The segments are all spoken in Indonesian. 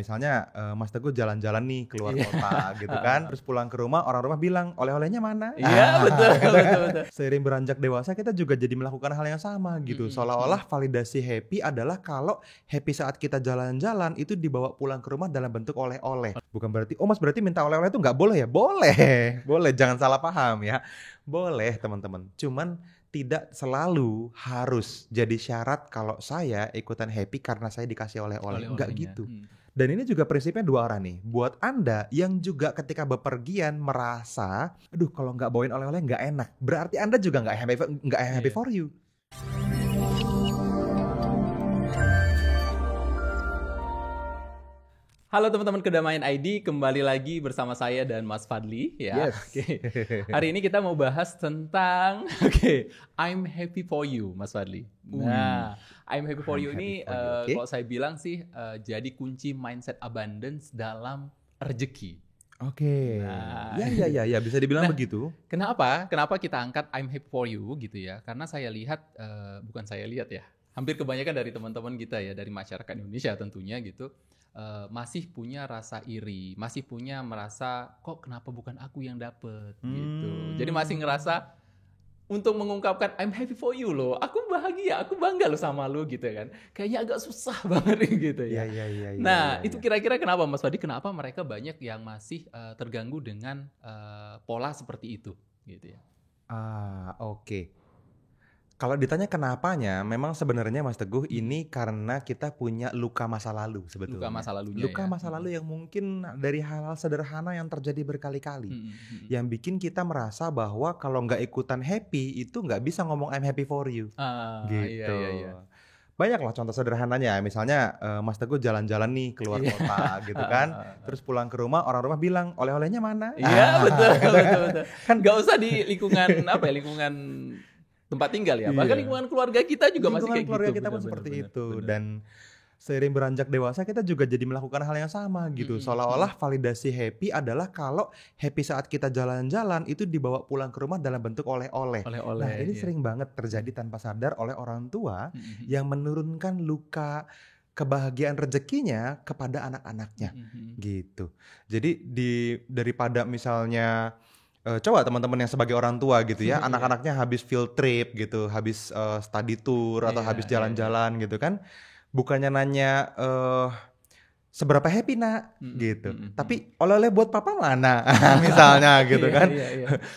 misalnya Mas Teguh jalan-jalan nih keluar Iya. kota gitu kan, terus pulang ke rumah orang rumah bilang oleh-olehnya mana? Iya, betul, betul. Seiring beranjak dewasa kita juga jadi melakukan hal yang sama gitu. Seolah-olah validasi happy adalah kalau happy saat kita jalan-jalan itu dibawa pulang ke rumah dalam bentuk oleh-oleh. Bukan berarti Mas berarti minta oleh-oleh itu nggak boleh ya? Boleh, jangan salah paham ya. Boleh teman-teman. Cuman tidak selalu harus jadi syarat kalau saya ikutan happy karena saya dikasih oleh-oleh. Enggak Oleh-olehnya. gitu. Dan ini juga prinsipnya dua arah nih. Buat Anda yang juga ketika bepergian merasa, aduh kalau nggak bawain oleh-oleh nggak enak. Berarti Anda juga nggak happy Iya. for you. Halo teman-teman Kedamaian ID, kembali lagi bersama saya dan Mas Fadli ya. Yes. Oke. Hari ini kita mau bahas tentang I'm happy for you, Mas Fadli. Nah, I'm happy for you I'm ini happy for you, okay. kalau saya bilang sih jadi kunci mindset abundance dalam rezeki. Oke. Nah. Ya, bisa dibilang begitu. Kenapa kita angkat I'm happy for you gitu ya? Karena saya lihat, bukan saya lihat ya, hampir kebanyakan dari teman-teman kita ya, dari masyarakat Indonesia tentunya gitu, masih punya rasa iri, masih punya merasa kok kenapa bukan aku yang dapet gitu. Jadi masih ngerasa untuk mengungkapkan I'm happy for you loh, aku bahagia, aku bangga loh sama lu gitu kan. Kayaknya agak susah banget gitu ya. Nah, itu kira-kira kenapa Mas Fadi, kenapa mereka banyak yang masih terganggu dengan pola seperti itu gitu ya. Oke. Kalau ditanya kenapanya, memang sebenarnya Mas Teguh ini karena kita punya luka masa lalu sebetulnya. Luka masa lalunya Luka masa lalu yang mungkin dari hal-hal sederhana yang terjadi berkali-kali. Yang bikin kita merasa bahwa kalau nggak ikutan happy itu nggak bisa ngomong I'm happy for you. Gitu. Iya. Banyak lah contoh sederhananya, misalnya Mas Teguh jalan-jalan nih keluar kota gitu kan, terus pulang ke rumah orang rumah bilang oleh-olehnya mana? Iya betul. Kan nggak usah di lingkungan lingkungan tempat tinggal ya, bahkan lingkungan keluarga kita juga masih kayak gitu. Keluarga kita pun seperti itu. Dan seiring beranjak dewasa kita juga jadi melakukan hal yang sama gitu. Seolah-olah validasi happy adalah kalau happy saat kita jalan-jalan itu dibawa pulang ke rumah dalam bentuk oleh-oleh. Nah ini sering banget terjadi tanpa sadar oleh orang tua yang menurunkan luka kebahagiaan rezekinya kepada anak-anaknya gitu. Jadi daripada misalnya coba teman-teman yang sebagai orang tua gitu ya, anak-anaknya habis field trip gitu, habis study tour atau habis jalan-jalan gitu kan, bukannya nanya seberapa happy nak gitu, tapi oleh-oleh buat papa mana misalnya gitu kan.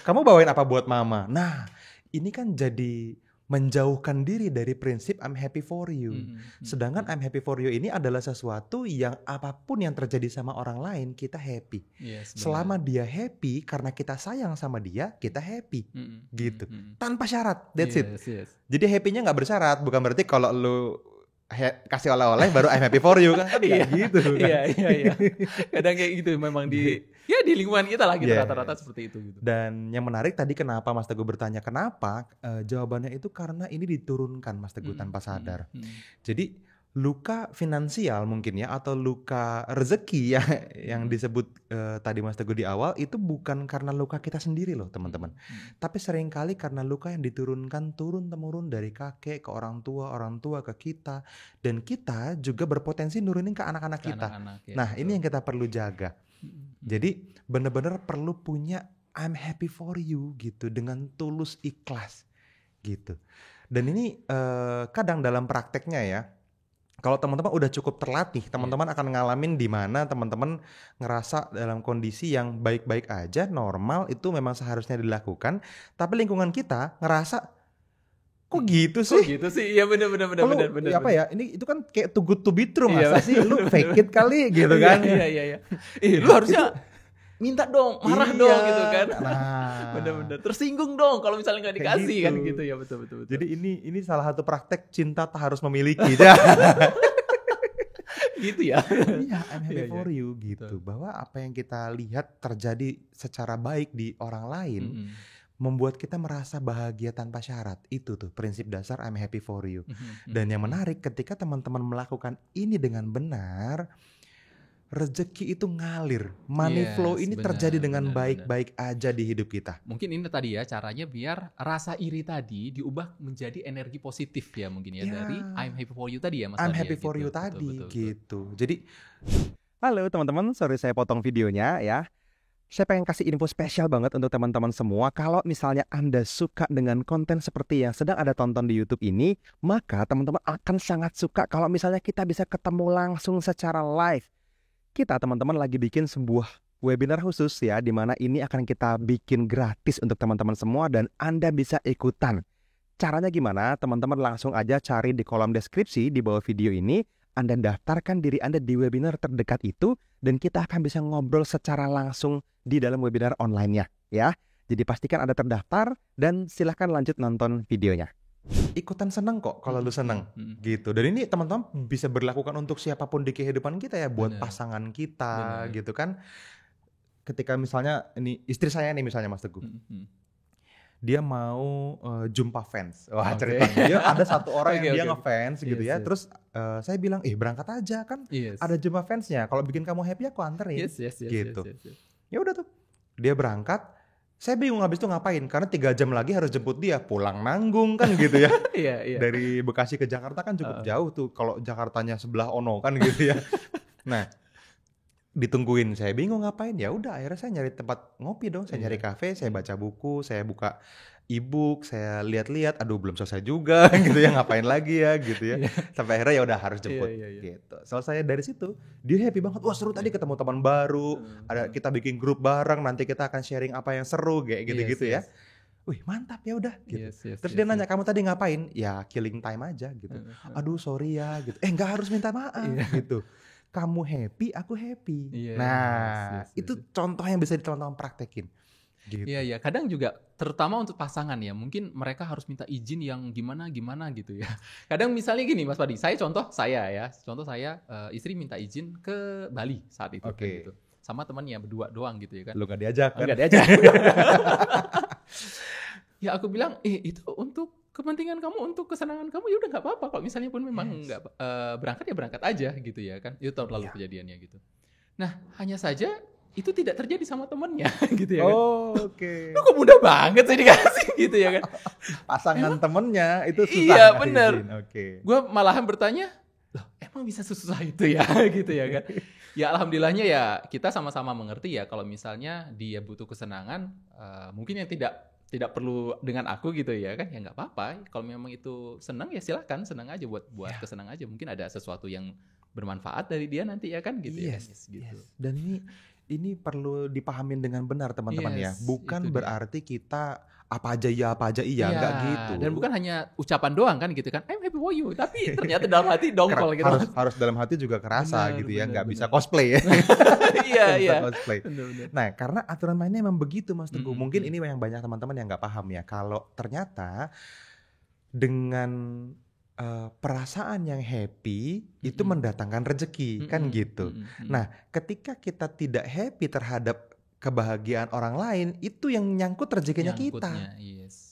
Kamu bawain apa buat mama? Nah ini kan jadi menjauhkan diri dari prinsip I'm happy for you. Sedangkan I'm happy for you ini adalah sesuatu yang apapun yang terjadi sama orang lain kita happy. Selama dia happy karena kita sayang sama dia, kita happy gitu. Tanpa syarat, that's it. Jadi happy-nya gak bersyarat, bukan berarti kalau lu kasih oleh-oleh baru I'm happy for you kan gitu kan. Iya. Kadang kayak gitu memang di lingkungan kita lah gitu, rata-rata seperti itu gitu. Dan yang menarik tadi kenapa Mas Teguh bertanya kenapa, jawabannya itu karena ini diturunkan Mas Teguh tanpa sadar. Jadi luka finansial mungkin ya, atau luka rezeki ya yang disebut tadi Mas Teguh di awal, itu bukan karena luka kita sendiri loh teman-teman. Tapi seringkali karena luka yang diturunkan turun-temurun dari kakek ke orang tua ke kita, dan kita juga berpotensi nurunin ke anak-anak kita. Nah ini yang kita perlu jaga. Jadi benar-benar perlu punya I'm happy for you gitu, dengan tulus ikhlas gitu. Dan ini kadang dalam prakteknya ya, kalau teman-teman udah cukup terlatih, teman-teman akan ngalamin di mana teman-teman ngerasa dalam kondisi yang baik-baik aja, normal, itu memang seharusnya dilakukan, tapi lingkungan kita ngerasa kok gitu sih? Iya benar. Apa ya? Ini itu kan kayak too good to be true, masa sih lu fake it kali gitu kan? Iya. Lu harusnya minta dong, marah dong gitu kan. Nah, bener. Tersinggung dong kalau misalnya nggak dikasih gitu. Kan gitu ya, betul. Jadi ini salah satu praktek cinta tak harus memiliki. Gitu ya. Iya, I'm happy for you gitu. Bahwa apa yang kita lihat terjadi secara baik di orang lain membuat kita merasa bahagia tanpa syarat. Itu tuh prinsip dasar I'm happy for you. Dan yang menarik ketika teman-teman melakukan ini dengan benar, rezeki itu ngalir, money flow ini terjadi dengan baik-baik aja di hidup kita. Mungkin ini tadi ya caranya biar rasa iri tadi diubah menjadi energi positif ya mungkin ya, dari I'm happy for you tadi ya Mas. I'm happy for you tadi gitu. Jadi Halo teman-teman, sorry saya potong videonya ya. Saya pengen kasih info spesial banget untuk teman-teman semua. Kalau misalnya Anda suka dengan konten seperti yang sedang Anda tonton di YouTube ini, maka teman-teman akan sangat suka kalau misalnya kita bisa ketemu langsung secara live. Kita teman-teman lagi bikin sebuah webinar khusus ya, di mana ini akan kita bikin gratis untuk teman-teman semua dan Anda bisa ikutan. Caranya gimana? Teman-teman langsung aja cari di kolom deskripsi di bawah video ini. Anda daftarkan diri Anda di webinar terdekat itu dan kita akan bisa ngobrol secara langsung di dalam webinar online-nya ya. Jadi pastikan Anda terdaftar dan silahkan lanjut nonton videonya. Ikutan seneng kok kalau lu seneng gitu. Dan ini teman-teman bisa berlakukan untuk siapapun di kehidupan kita ya, buat pasangan kita gitu kan. Ketika misalnya ini istri saya nih misalnya Mas Teguh. Dia mau jumpa fans. Wah, ceritanya dia ada satu orang yang dia ngefans gitu ya. Terus saya bilang, berangkat aja kan. Ada jumpa fansnya. Kalau bikin kamu happy aku anterin. Gitu. Ya udah tuh. Dia berangkat. Saya bingung habis itu ngapain. Karena 3 jam lagi harus jemput dia. Pulang nanggung kan gitu ya. Dari Bekasi ke Jakarta kan cukup jauh tuh. Kalau Jakartanya sebelah ono kan gitu ya. Nah, ditungguin, saya bingung ngapain. Ya udah akhirnya saya nyari tempat ngopi dong. Saya nyari kafe, saya baca buku, saya buka e-book, saya lihat-lihat, aduh belum selesai juga gitu ya, ngapain lagi ya gitu ya. Sampai akhirnya ya udah harus jemput gitu. Selesai dari situ, dia happy banget. Wah seru tadi ketemu teman baru, ada kita bikin grup bareng, nanti kita akan sharing apa yang seru kayak gitu-gitu ya. Wih mantap ya udah gitu. Terus dia nanya kamu tadi ngapain? Ya killing time aja gitu. Aduh sorry ya gitu. Nggak harus minta maaf gitu. Kamu happy, aku happy. Itu contoh yang bisa teman-teman praktekin. Gitu. Iya, kadang juga terutama untuk pasangan ya, mungkin mereka harus minta izin yang gimana gitu ya. Kadang misalnya gini Mas Padi, contoh saya istri minta izin ke Bali saat itu gitu. Sama temannya berdua doang gitu ya kan. Lu gak diajak kan? Gak diajak. Ya aku bilang, itu untuk kepentingan kamu, untuk kesenangan kamu, ya udah nggak apa-apa. Kalau misalnya pun memang nggak berangkat ya berangkat aja gitu ya kan. Itu tahun lalu kejadiannya gitu. Nah hanya saja itu tidak terjadi sama temennya gitu ya kan. Lu kok mudah banget sih dikasih gitu ya kan. Pasangan temennya itu susah. Iya benar. Gue malahan bertanya, loh emang bisa susah itu ya gitu ya kan. Ya alhamdulillahnya ya kita sama-sama mengerti ya kalau misalnya dia butuh kesenangan, mungkin yang tidak perlu dengan aku gitu ya kan, ya nggak apa-apa. Kalau memang itu senang ya silakan, senang aja buat kesenang aja. Mungkin ada sesuatu yang bermanfaat dari dia nanti ya kan gitu ya. Gitu. Dan ini perlu dipahamin dengan benar teman-teman ya. Bukan berarti kita apa aja iya, enggak gitu. Dan bukan hanya ucapan doang kan gitu kan, I'm happy for you, tapi ternyata dalam hati dongkol gitu. Harus dalam hati juga kerasa gitu ya, nggak bisa cosplay ya. Iya. Cosplay. Nah, karena aturan mainnya memang begitu Mas Teguh. Mungkin ini yang banyak teman-teman yang nggak paham ya. Kalau ternyata dengan perasaan yang happy itu mendatangkan rezeki kan gitu. Nah, ketika kita tidak happy terhadap kebahagiaan orang lain, itu yang nyangkut rezekinya kita.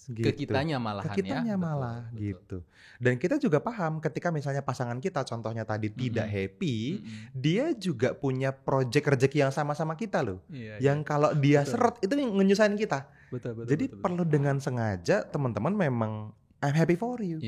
Gitu. Ke kitanya malahan ya. Malah betul. Gitu. Dan kita juga paham ketika misalnya pasangan kita contohnya tadi tidak happy, dia juga punya project rezeki yang sama-sama kita loh. Yang kalau dia seret itu ngenyusahin kita. Jadi perlu dengan sengaja teman-teman memang I'm happy for you.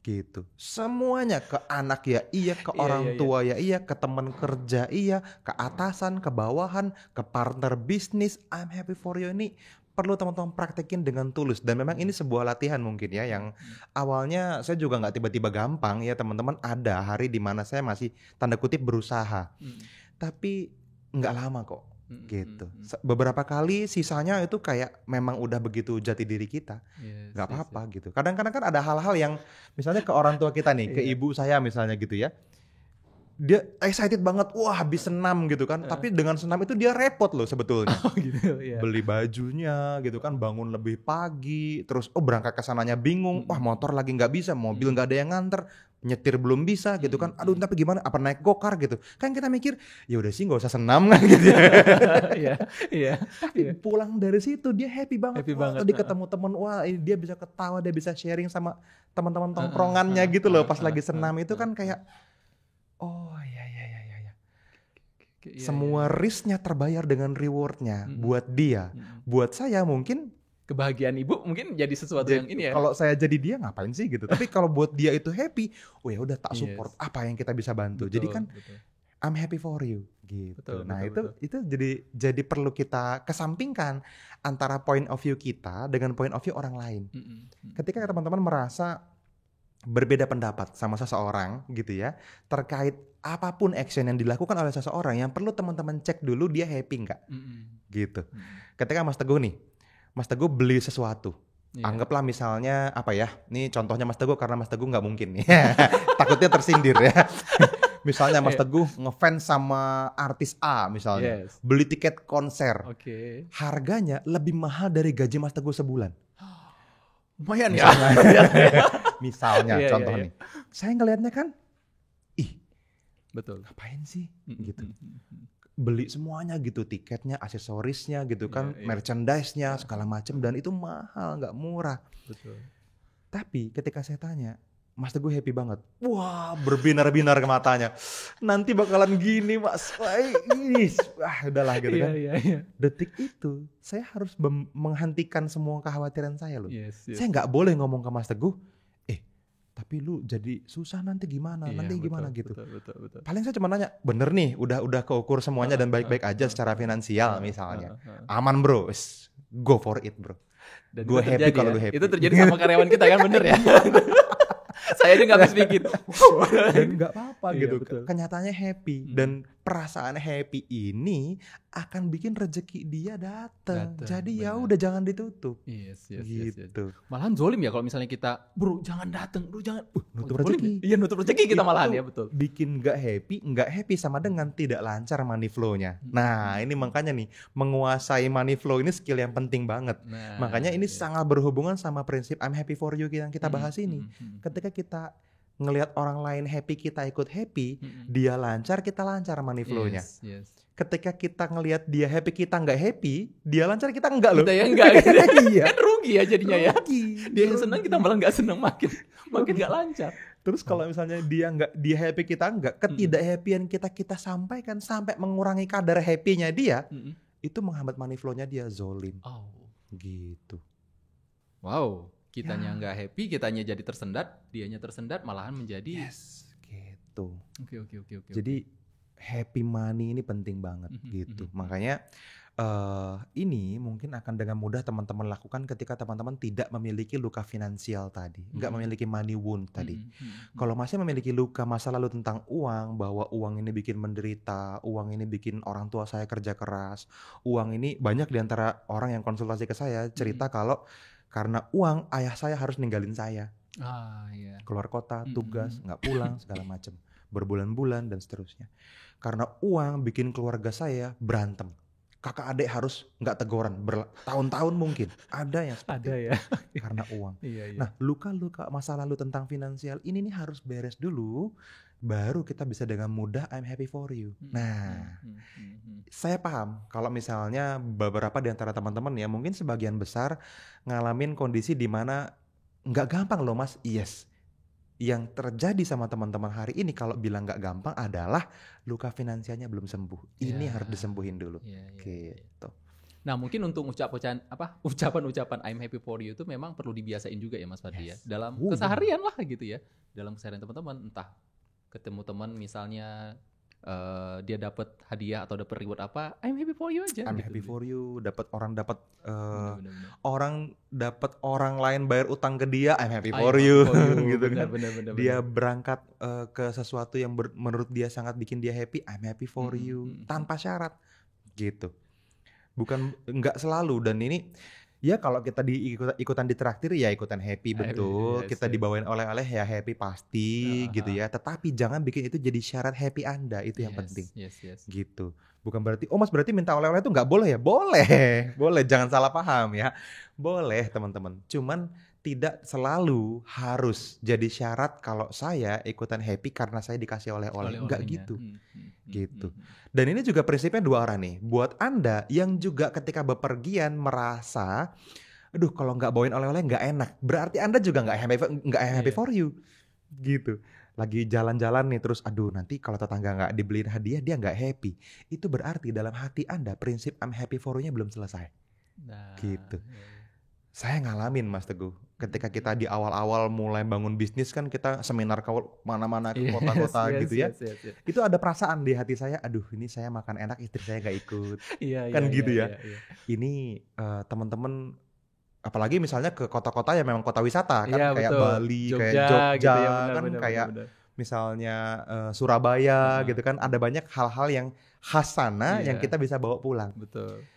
Gitu. Semuanya, ke anak ya iya, ke orang tua ya iya, ke teman kerja iya, ke atasan, ke bawahan, ke partner bisnis, I'm happy for you ini perlu teman-teman praktekin dengan tulus. Dan memang ini sebuah latihan mungkin ya, yang awalnya saya juga nggak tiba-tiba gampang ya teman-teman. Ada hari di mana saya masih tanda kutip berusaha, tapi nggak lama kok. Gitu. Beberapa kali sisanya itu kayak memang udah begitu jati diri kita. Gak apa-apa gitu. Kadang-kadang kan ada hal-hal yang misalnya ke orang tua kita nih, ke ibu saya misalnya gitu ya. Dia excited banget, wah habis senam gitu kan. Tapi dengan senam itu dia repot loh sebetulnya. Beli bajunya gitu kan, bangun lebih pagi, terus berangkat ke sananya bingung, wah motor lagi nggak bisa, mobil nggak ada yang nganter, nyetir belum bisa gitu kan. Aduh tapi gimana, apa naik gokar gitu. Kan kita mikir, ya udah sih nggak usah senam kan gitu. Tapi pulang dari situ dia happy banget. Tadi ketemu temen, wah dia bisa ketawa, dia bisa sharing sama teman-teman tongkrongannya gitu loh. Pas lagi senam itu kan kayak oh ya. Semua risknya terbayar dengan rewardnya buat dia. Buat saya mungkin kebahagiaan ibu mungkin jadi sesuatu yang ini ya. Kalau saya jadi dia ngapain sih gitu. Tapi kalau buat dia itu happy, oh ya udah tak support. Apa yang kita bisa bantu. Jadi kan I'm happy for you gitu. Betul, Nah, betul, itu jadi perlu kita kesampingkan antara point of view kita dengan point of view orang lain. Ketika teman-teman merasa berbeda pendapat sama seseorang gitu ya, terkait apapun action yang dilakukan oleh seseorang, yang perlu teman-teman cek dulu dia happy nggak gitu. Ketika Mas Teguh beli sesuatu, anggaplah misalnya apa ya, ini contohnya Mas Teguh karena Mas Teguh nggak mungkin nih, takutnya tersindir ya. Misalnya Mas Teguh ngefans sama artis A misalnya, beli tiket konser, harganya lebih mahal dari gaji Mas Teguh sebulan. Lumayan ya. Misalnya contoh nih, saya ngelihatnya kan, betul. Ngapain sih gitu? Beli semuanya gitu, tiketnya, aksesorisnya gitu kan, merchandise-nya segala macam, dan itu mahal, nggak murah. Betul. Tapi ketika saya tanya, Mas Teguh happy banget. Wah, berbinar-binar ke matanya. Nanti bakalan gini, Mas. Wah, udahlah gitu kan. Detik itu saya harus menghentikan semua kekhawatiran saya loh. Saya nggak boleh ngomong ke Mas Teguh, tapi lu jadi susah nanti gimana, gimana gitu. Betul. Paling saya cuma nanya, bener nih, udah keukur semuanya dan baik-baik aja secara finansial misalnya. Aman bro, go for it bro. Gue happy kalau lu happy. Itu terjadi sama karyawan kita kan, bener ya? Saya aja gak habis pikir. Dan gak apa-apa gitu. Betul. Kenyataannya happy. Dan perasaan happy ini akan bikin rezeki dia datang. Jadi ya udah jangan ditutup. Yes. Gitu. Malahan zolim ya kalau misalnya kita, bro jangan datang, bro jangan. Nutup rezeki. Iya, nutup rezeki kita malahan ya, betul. Bikin gak happy sama dengan tidak lancar money flow-nya. Nah ini makanya nih, menguasai money flow ini skill yang penting banget. Makanya ini sangat berhubungan sama prinsip I'm happy for you yang kita bahas ini. Ketika kita ngelihat orang lain happy, kita ikut happy, dia lancar, kita lancar money flow-nya. Ketika kita ngelihat dia happy, kita nggak happy, dia lancar, kita enggak loh. Kita yang enggak. Iya. Kan rugi ya jadinya ya. Dia yang Rugi. senang, kita malah nggak senang, makin nggak lancar. Terus kalau misalnya dia happy, kita enggak, ketidak-happyan kita sampaikan sampai mengurangi kadar happy-nya dia, itu menghambat money flow-nya dia, zolim. Gitu. Wow. Kitanya nggak happy, kitanya jadi tersendat, dianya tersendat, malahan menjadi gitu. Oke. Jadi happy money ini penting banget gitu. Makanya ini mungkin akan dengan mudah teman-teman lakukan ketika teman-teman tidak memiliki luka finansial tadi, nggak memiliki money wound tadi. Kalau masih memiliki luka masa lalu tentang uang, bahwa uang ini bikin menderita, uang ini bikin orang tua saya kerja keras, uang ini, banyak diantara orang yang konsultasi ke saya cerita kalau karena uang ayah saya harus ninggalin saya, keluar kota, tugas, nggak pulang, segala macam, berbulan-bulan dan seterusnya. Karena uang bikin keluarga saya berantem, kakak adik harus nggak teguran bertahun-tahun mungkin, ada yang seperti itu. Karena uang. Nah, luka-luka masa lalu tentang finansial ini nih harus beres dulu, baru kita bisa dengan mudah I'm happy for you. Nah, saya paham kalau misalnya beberapa di antara teman-teman ya, mungkin sebagian besar ngalamin kondisi di mana nggak gampang loh Mas. Yes. Yang terjadi sama teman-teman hari ini kalau bilang nggak gampang adalah luka finansialnya belum sembuh. Ini harus disembuhin dulu. Gitu. Nah, mungkin untuk ucapan-ucapan I'm happy for you itu memang perlu dibiasain juga ya Mas Fadli ya. Dalam keseharian lah gitu ya. Dalam keseharian teman-teman, entah ketemu teman misalnya dia dapat hadiah atau dapat reward apa, I'm happy for you aja. I'm happy for you. Orang dapat orang lain bayar utang ke dia, I'm happy for you. Gitu kan. Bener. Dia berangkat ke sesuatu yang menurut dia sangat bikin dia happy, I'm happy for you. Tanpa syarat gitu. Bukan, nggak selalu. Dan ini ya kalau kita ikutan ditraktir ya ikutan happy, betul. Kita dibawain oleh-oleh ya happy pasti gitu ya. Tetapi jangan bikin itu jadi syarat happy Anda, itu yang penting. Gitu. Bukan berarti Mas berarti minta oleh-oleh itu nggak boleh ya? Boleh, jangan salah paham ya. Boleh teman-teman. Cuman tidak selalu harus jadi syarat kalau saya ikutan happy karena saya dikasih oleh-oleh. Enggak gitu. Gitu. Dan ini juga prinsipnya dua arah nih. Buat Anda yang juga ketika bepergian merasa, aduh kalau nggak bawain oleh-oleh nggak enak, berarti Anda juga nggak happy for you. Gitu. Lagi jalan-jalan nih terus, aduh nanti kalau tetangga nggak dibeliin hadiah dia nggak happy. Itu berarti dalam hati Anda prinsip I'm happy for you-nya belum selesai. Gitu. Saya ngalamin Mas Teguh. Ketika kita di awal-awal mulai bangun bisnis kan kita seminar ke mana-mana ke kota-kota gitu ya. Yes. Itu ada perasaan di hati saya, aduh ini saya makan enak istri saya nggak ikut. Iya, Kan iya, gitu iya, ya. iya. Ini teman-teman apalagi misalnya ke kota-kota yang memang kota wisata kan Iya, kayak betul. Bali, kayak Jogja Jogja gitu ya, kan benar, kayak benar. misalnya Surabaya Heeh. gitu kan ada banyak hal-hal yang khas sana yang Iya. kita bisa bawa pulang. Betul.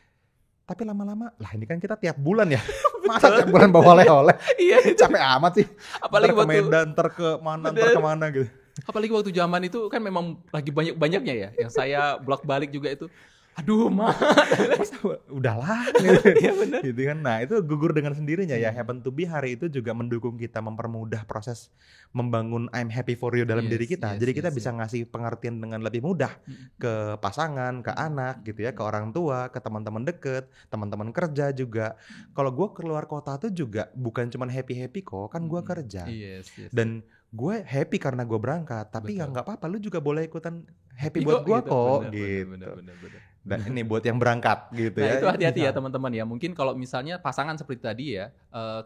Tapi lama-lama lah ini kan kita tiap bulan ya. Masa tiap bulan bawa oleh-oleh? Iya, Capek amat sih. apalagi Ntar ke waktu Medan, ntar ke mana, ntar Bener. ke mana gitu. apalagi waktu zaman itu kan memang lagi banyak-banyaknya ya. Yang saya bolak-balik juga itu. Aduh, mah. Masa udahlah gitu. Iya benar. Gitu kan. Nah, itu gugur dengan sendirinya ya. Happen to be hari itu juga mendukung kita mempermudah proses membangun I'm happy for you dalam Yes, diri kita. yes, Jadi kita yes, bisa ngasih pengertian dengan lebih mudah ke pasangan, ke anak gitu ya, ke orang tua, ke teman-teman deket, teman-teman kerja juga. Kalau gue keluar kota tuh juga bukan cuman happy-happy kok, kan gue kerja. Yes. Dan gue happy karena gue berangkat, tapi ya Betul. nggak apa-apa, lu juga boleh ikutan happy Ih, buat gue kok, Benar, gitu. benar. Dan ini buat yang berangkat gitu Nah ya. itu hati-hati ya Bisa. teman-teman ya. Mungkin kalau misalnya pasangan seperti tadi ya,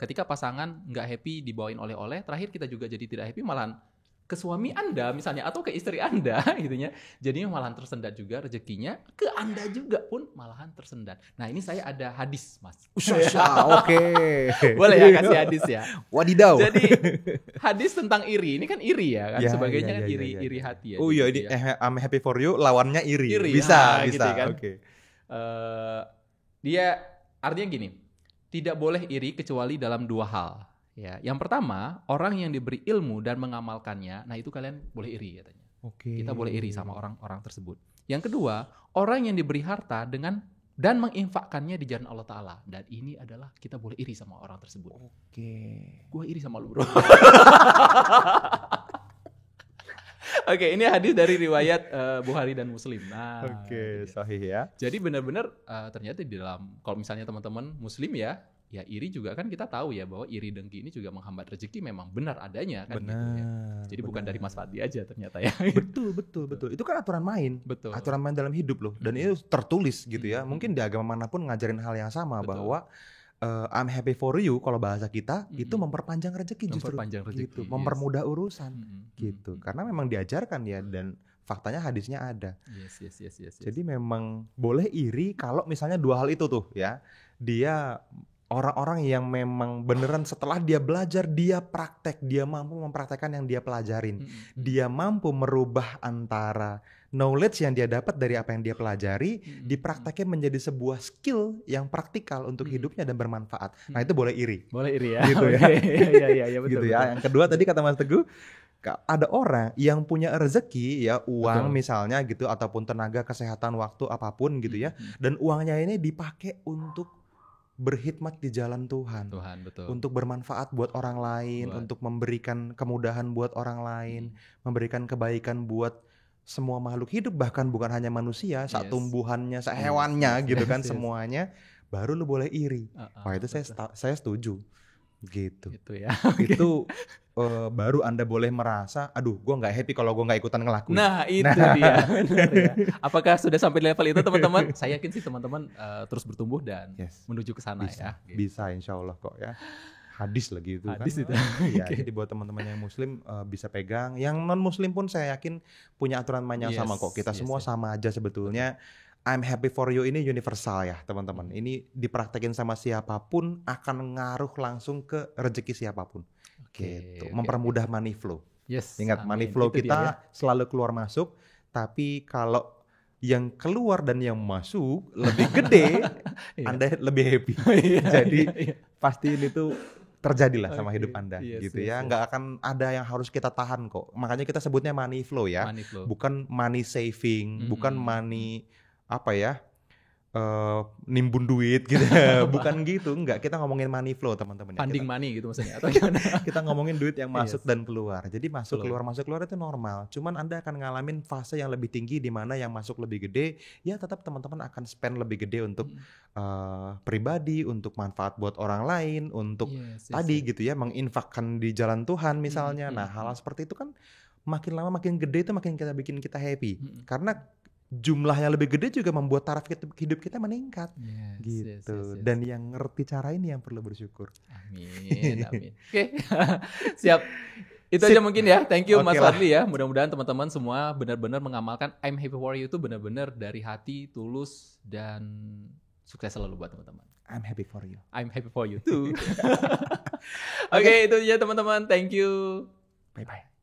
ketika pasangan nggak happy dibawain oleh-oleh, terakhir kita juga jadi tidak happy, malahan ke suami Anda misalnya atau ke istri Anda gitu ya. Jadinya malahan tersendat juga rezekinya, ke Anda juga pun malahan tersendat. Nah ini saya ada hadis Mas. Oke. Boleh ya kasih hadis ya. Wadidaw. Jadi hadis tentang iri, ini kan iri ya kan, Ya, sebagainya ya, kan ya, iri, ya, ya. iri hati ya. Oh iya gitu ini ya. I'm happy for you lawannya iri. Iri, Bisa, gitu bisa. kan. Oke. Dia artinya gini, tidak boleh iri kecuali dalam dua hal. Ya, yang pertama, orang yang diberi ilmu dan mengamalkannya, nah itu kalian boleh iri katanya. Oke. Kita boleh iri sama orang-orang tersebut. Yang kedua, orang yang diberi harta dengan dan menginfakkannya di jalan Allah Ta'ala. Dan ini adalah kita boleh iri sama orang tersebut. Oke. Gue iri sama lu bro. Oke, ini hadis dari riwayat Bukhari dan Muslim. Nah, Oke, itu dia. sahih ya. Jadi benar-benar ternyata di dalam, kalau misalnya teman-teman Muslim ya iri juga kan kita tahu ya bahwa iri dengki ini juga menghambat rezeki, memang benar adanya kan gitu ya. Jadi bukan dari Mas Fadli aja ternyata ya. Betul. Itu kan aturan main. Betul. Aturan main dalam hidup loh. Dan itu tertulis gitu ya. Mungkin di agama manapun ngajarin hal yang sama. Betul. Bahwa I'm happy for you kalau bahasa kita itu memperpanjang rezeki justru. Memperpanjang rezeki, Gitu. yes. Mempermudah urusan gitu. Karena memang diajarkan ya, dan faktanya hadisnya ada. Yes. Jadi memang boleh iri kalau misalnya dua hal itu tuh ya. Dia orang-orang yang memang beneran setelah dia belajar, dia praktek, dia mampu mempraktekkan yang dia pelajarin. Dia mampu merubah antara knowledge yang dia dapat dari apa yang dia pelajari, dipraktekin menjadi sebuah skill yang praktikal untuk hidupnya dan bermanfaat. Nah itu boleh iri. Boleh iri ya. Gitu ya. Iya betul. Gitu ya. Yang kedua tadi kata Mas Teguh, ada orang yang punya rezeki ya, uang misalnya gitu, ataupun tenaga, kesehatan, waktu, apapun gitu ya, dan uangnya ini dipakai untuk berkhidmat di jalan Tuhan, betul. untuk bermanfaat buat orang lain, untuk memberikan kemudahan buat orang lain, memberikan kebaikan buat semua makhluk hidup, bahkan bukan hanya manusia, saat tumbuhannya, hewannya gitu kan, semuanya, baru lu boleh iri. Wah itu saya setuju, gitu. Itu ya. Itu baru Anda boleh merasa, aduh gue nggak happy kalau gue nggak ikutan ngelakuin. Nah itu dia, benar ya. Apakah sudah sampai di level itu teman-teman? Saya yakin sih teman-teman terus bertumbuh dan menuju ke sana ya. Gitu. Bisa insya Allah kok ya. Hadis lagi itu Hadis kan. Itu. Ya, jadi buat teman-teman yang muslim bisa pegang. Yang non muslim pun saya yakin punya aturan main yang sama kok. Kita semua sama aja sebetulnya. I'm happy for you ini universal ya teman-teman. Ini dipraktekin sama siapapun akan ngaruh langsung ke rezeki siapapun. Gitu. Mempermudah money flow. Ingat money flow itu kita selalu keluar masuk. Tapi kalau yang keluar dan yang masuk lebih gede, Anda lebih happy. Jadi pasti itu terjadilah sama hidup Anda gitu ya. Nggak akan ada yang harus kita tahan kok. Makanya kita sebutnya money flow ya. Bukan money saving, bukan money apa ya, nimbun duit gitu. Bukan gitu, enggak. Kita ngomongin money flow teman-teman. Funding money gitu maksudnya atau gimana? Kita ngomongin duit yang masuk dan keluar. Jadi masuk keluar itu normal. Cuman Anda akan ngalamin fase yang lebih tinggi di mana yang masuk lebih gede. Ya tetap teman-teman akan spend lebih gede untuk pribadi, untuk manfaat buat orang lain, untuk gitu ya, menginfakkan di jalan Tuhan misalnya. Nah hal seperti itu kan makin lama makin gede itu makin kita bikin kita happy. Karena jumlah yang lebih gede juga membuat taraf hidup kita meningkat. Yes, Gitu. yes, yes, yes. Dan yang ngerti cara ini yang perlu bersyukur. Amin, amin. Oke, siap. Itu Sip. aja mungkin ya. Thank you Oke Mas lah. Fadli ya. Mudah-mudahan teman-teman semua benar-benar mengamalkan I'm happy for you itu benar-benar dari hati, tulus, dan sukses selalu buat teman-teman. I'm happy for you. I'm happy for you too. Oke, itu aja teman-teman. Thank you. Bye-bye.